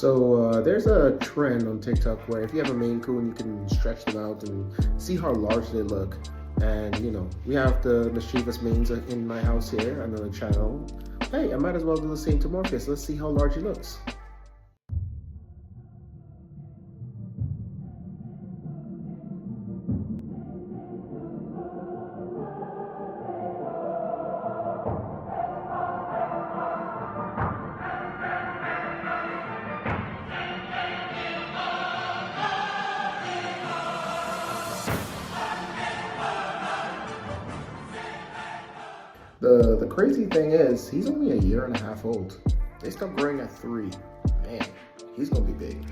There's a trend on TikTok where if you have a Maine Coon, you can stretch them out and see how large they look. And we have the mischievous Maines in my house here, another channel. Hey, I might as well do the same to Morpheus. Let's see how large he looks. The crazy thing is, he's only a year and a half old. They start growing at 3. Man, he's gonna be big.